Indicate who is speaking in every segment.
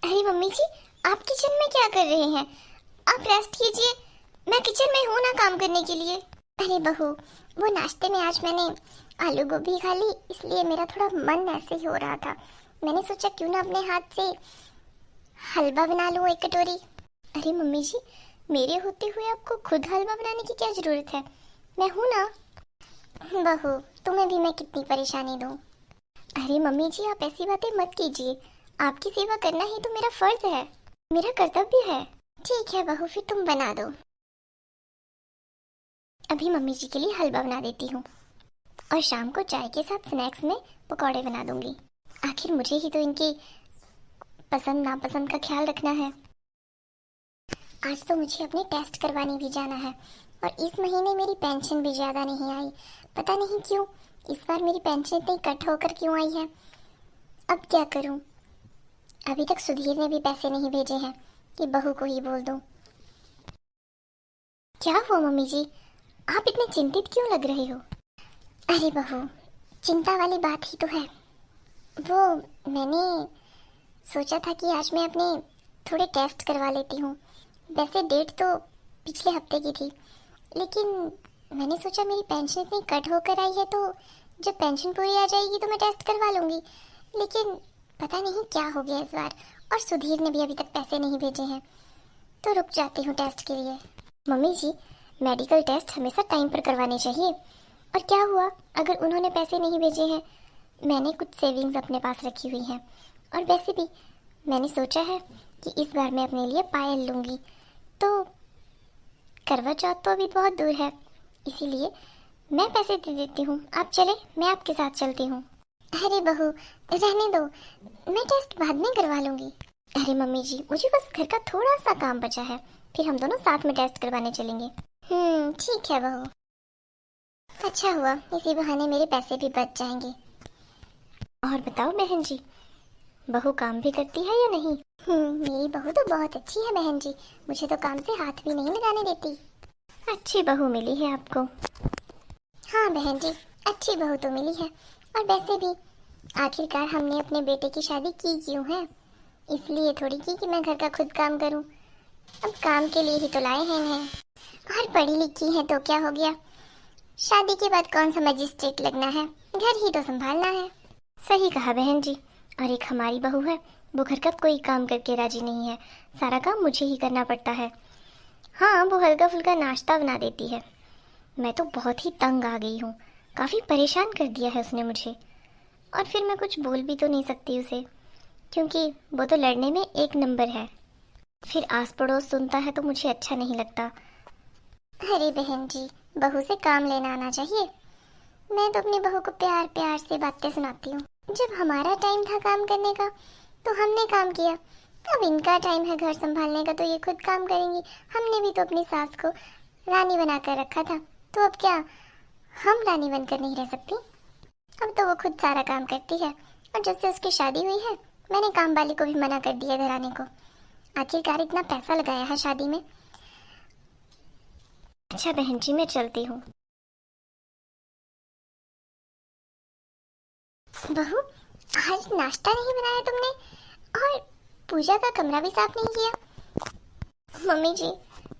Speaker 1: अरे मम्मी जी, आप किचन में क्या कर रहे हैं? आप रेस्ट कीजिए, मैं किचन में हूँ ना काम करने के लिए। अरे बहू, वो नाश्ते में आज मैंने आलू गोभी खा ली, इसलिए मेरा थोड़ा मन ऐसे ही हो रहा था। मैंने सोचा क्यों ना अपने हाथ से हलवा बना लूँ एक कटोरी। अरे मम्मी जी, मेरे होते हुए आपको खुद हलवा बनाने की क्या जरूरत है? मैं हूँ ना। बहू, तुम्हें भी मैं कितनी परेशानी दूँ? अरे मम्मी जी, आप ऐसी बातें मत कीजिए। आपकी सेवा करना ही तो मेरा फर्ज है, मेरा कर्तव्य है। ठीक है बहू, फिर तुम बना दो। अभी मम्मी जी के लिए हलवा बना देती हूँ और शाम को चाय के साथ स्नैक्स में पकौड़े बना दूंगी। आखिर मुझे ही तो इनकी पसंद नापसंद का ख्याल रखना है। आज तो मुझे अपने टेस्ट करवाने भी जाना है और इस महीने मेरी पेंशन भी ज़्यादा नहीं आई। पता नहीं क्यों इस बार मेरी पेंशन इतनी कट होकर क्यों आई है। अब क्या करूं? अभी तक सुधीर ने भी पैसे नहीं भेजे हैं कि बहू को ही बोल दूं। क्या हुआ मम्मी जी, आप इतने चिंतित क्यों लग रहे हो? अरे बहू, चिंता वाली बात ही तो है। वो मैंने सोचा था कि आज मैं अपने थोड़े टेस्ट करवा लेती हूँ। वैसे डेट तो पिछले हफ्ते की थी, लेकिन मैंने सोचा मेरी पेंशन इतनी कट होकर आई है तो जब पेंशन पूरी आ जाएगी तो मैं टेस्ट करवा लूँगी। लेकिन पता नहीं क्या हो गया इस बार, और सुधीर ने भी अभी तक पैसे नहीं भेजे हैं, तो रुक जाती हूँ टेस्ट के लिए। मम्मी जी, मेडिकल टेस्ट हमेशा टाइम पर करवाने चाहिए। और क्या हुआ अगर उन्होंने पैसे नहीं भेजे हैं? मैंने कुछ सेविंग्स अपने पास रखी हुई हैं, और वैसे भी मैंने सोचा है कि इस बार मैं अपने लिए पायल लूँगी। तो करवा चौथ तो अभी बहुत दूर है, इसीलिए मैं पैसे दे देती हूँ। आप चले, मैं आपके साथ चलती हूँ। अरे बहू, रहने दो, मैं टेस्ट बाद में करवा लूँगी। अरे मम्मी जी, मुझे बस घर का थोड़ा सा काम बचा है, फिर हम दोनों साथ में टेस्ट करवाने चलेंगे। ठीक है बहू। अच्छा हुआ, इसी बहाने मेरे पैसे भी बच जाएंगे। और बताओ बहन जी, बहू काम भी करती है या नहीं? मेरी बहू तो बहुत अच्छी है बहन जी, मुझे तो काम से हाथ भी नहीं लगाने देती। अच्छी बहू मिली है आपको। हाँ बहन जी, अच्छी बहू तो मिली है। और वैसे भी आखिरकार हमने अपने बेटे की शादी की क्यों है? इसलिए थोड़ी की कि मैं घर का खुद काम करूं। अब काम के लिए ही तो लाए हैं इन्हें। और पढ़ी लिखी है तो क्या हो गया, शादी के बाद कौन सा मजिस्ट्रेट लगना है, घर ही तो संभालना है। सही कहा बहन जी। और एक हमारी बहू है, वो घर का कोई काम करके राजी नहीं है, सारा काम मुझे ही करना पड़ता है। हाँ, वो हल्का फुल्का नाश्ता बना देती है। मैं तो बहुत ही तंग आ गई हूँ, काफ़ी परेशान कर दिया है उसने मुझे। और फिर मैं कुछ बोल भी तो नहीं सकती उसे, क्योंकि वो तो लड़ने में एक नंबर है। फिर आस पड़ोस सुनता है तो मुझे अच्छा नहीं लगता। अरे बहन जी, बहू से काम लेना आना चाहिए। मैं तो अपनी बहू को प्यार प्यार से बातें सुनाती हूँ। जब हमारा टाइम था काम करने का तो हमने काम किया, अब इनका टाइम है घर संभालने का तो ये खुद काम करेंगी। हमने भी तो अपनी सास को रानी बना कर रखा था, तो अब क्या हम रानी बनकर नहीं रह सकती? अब तो वो खुद सारा काम करती है, और जब से उसकी शादी हुई है मैंने काम वाली को भी मना कर दिया घर आने को। आखिरकार इतना पैसा लगाया है शादी में। अच्छा बहन जी, मैं चलती हूँ। बहू, आज नाश्ता नहीं बनाया तुमने, और पूजा का कमरा भी साफ नहीं किया। मम्मी जी,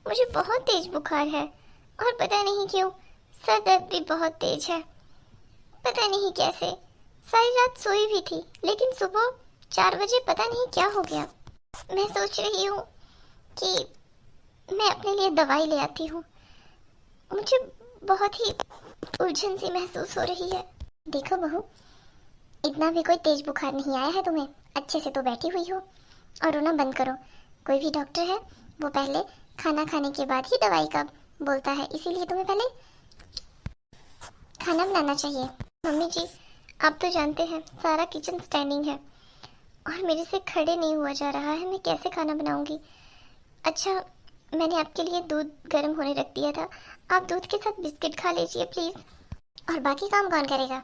Speaker 1: मुझे बहुत तेज बुखार है, और पता नहीं क्यों सर दर्द भी बहुत तेज है। पता नहीं कैसे, सारी रात सोई भी थी, लेकिन सुबह 4 बजे पता नहीं क्या हो गया। मैं सोच रही हूँ कि मैं अपने लिए दवाई ले आती हूँ। मुझे बहुत ही उलझन सी महसूस हो रही है। देखो बहू, इतना भी कोई तेज बुखार नहीं आया है तुम्हें, अच्छे से तो बैठी हुई हो, और रोना बंद करो। कोई भी डॉक्टर है वो पहले खाना खाने के बाद ही दवाई का बोलता है, इसीलिए तुम्हें पहले खाना बनाना चाहिए। मम्मी जी, आप तो जानते हैं सारा किचन स्टैंडिंग है, और मेरे से खड़े नहीं हुआ जा रहा है, मैं कैसे खाना बनाऊंगी? अच्छा, मैंने आपके लिए दूध गर्म होने रख दिया था, आप दूध के साथ बिस्किट खा लीजिए प्लीज़। और बाकी काम कौन करेगा?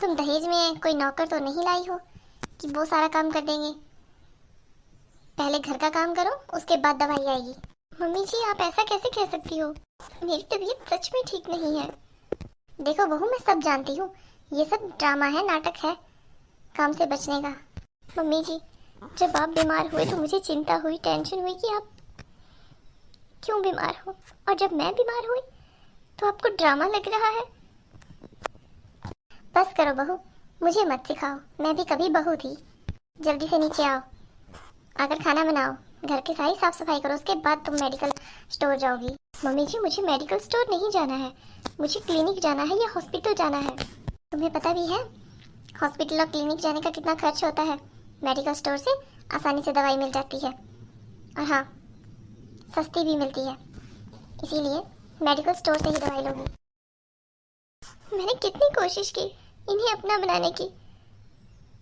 Speaker 1: तुम दहेज में कोई नौकर तो नहीं लाई हो कि वो सारा काम कर देंगे? पहले घर का काम करो, उसके बाद दवाई आएगी। मम्मी जी, आप ऐसा कैसे कह सकती हो? मेरी तबीयत सच में ठीक नहीं है। देखो बहू, मैं सब जानती हूँ, ये सब ड्रामा है, नाटक है काम से बचने का। मम्मी जी, जब आप बीमार हुए तो मुझे चिंता हुई, टेंशन हुई कि आप क्यों बीमार हो, और जब मैं बीमार हुई तो आपको ड्रामा लग रहा है। बस करो बहू, मुझे मत सिखाओ, मैं भी कभी बहू थी। जल्दी से नीचे आओ, आकर खाना बनाओ, घर की सारी साफ सफाई करो, उसके बाद तुम मेडिकल स्टोर जाओगी। मम्मी जी, मुझे मेडिकल स्टोर नहीं जाना है, मुझे क्लिनिक जाना है या हॉस्पिटल जाना है। तुम्हें पता भी है हॉस्पिटल और क्लिनिक जाने का कितना खर्च होता है? मेडिकल स्टोर से आसानी से दवाई मिल जाती है, और हाँ, सस्ती भी मिलती है, इसीलिए मेडिकल स्टोर से ही दवाई लोगी। मैंने कितनी कोशिश की इन्हें अपना बनाने की,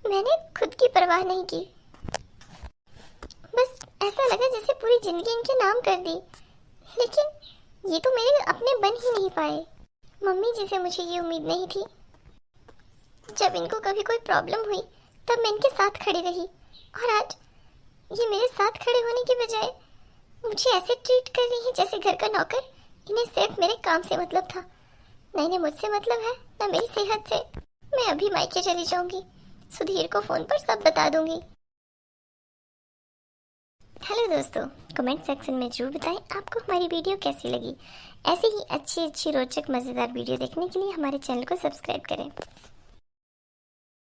Speaker 1: मैंने खुद की परवाह नहीं की। बस ऐसा लगा जैसे पूरी जिंदगी इनके नाम कर दी, लेकिन ये तो मेरे अपने बन ही नहीं पाए। मम्मी जी से मुझे ये उम्मीद नहीं थी। जब इनको कभी कोई प्रॉब्लम हुई तब मैं इनके साथ खड़ी रही, और आज ये मेरे साथ खड़े होने के बजाय मुझे ऐसे ट्रीट कर रही है जैसे घर का नौकर। इन्हें सिर्फ मेरे काम से मतलब था, ना इन्हें मुझसे मतलब है, ना मेरी सेहत से। मैं अभी मायके चली जाऊंगी, सुधीर को फोन पर सब बता दूंगी। हेलो दोस्तों, कमेंट सेक्शन में जरूर बताएं आपको हमारी वीडियो कैसी लगी। ऐसी ही अच्छी रोचक मज़ेदार वीडियो देखने के लिए हमारे चैनल को सब्सक्राइब करें।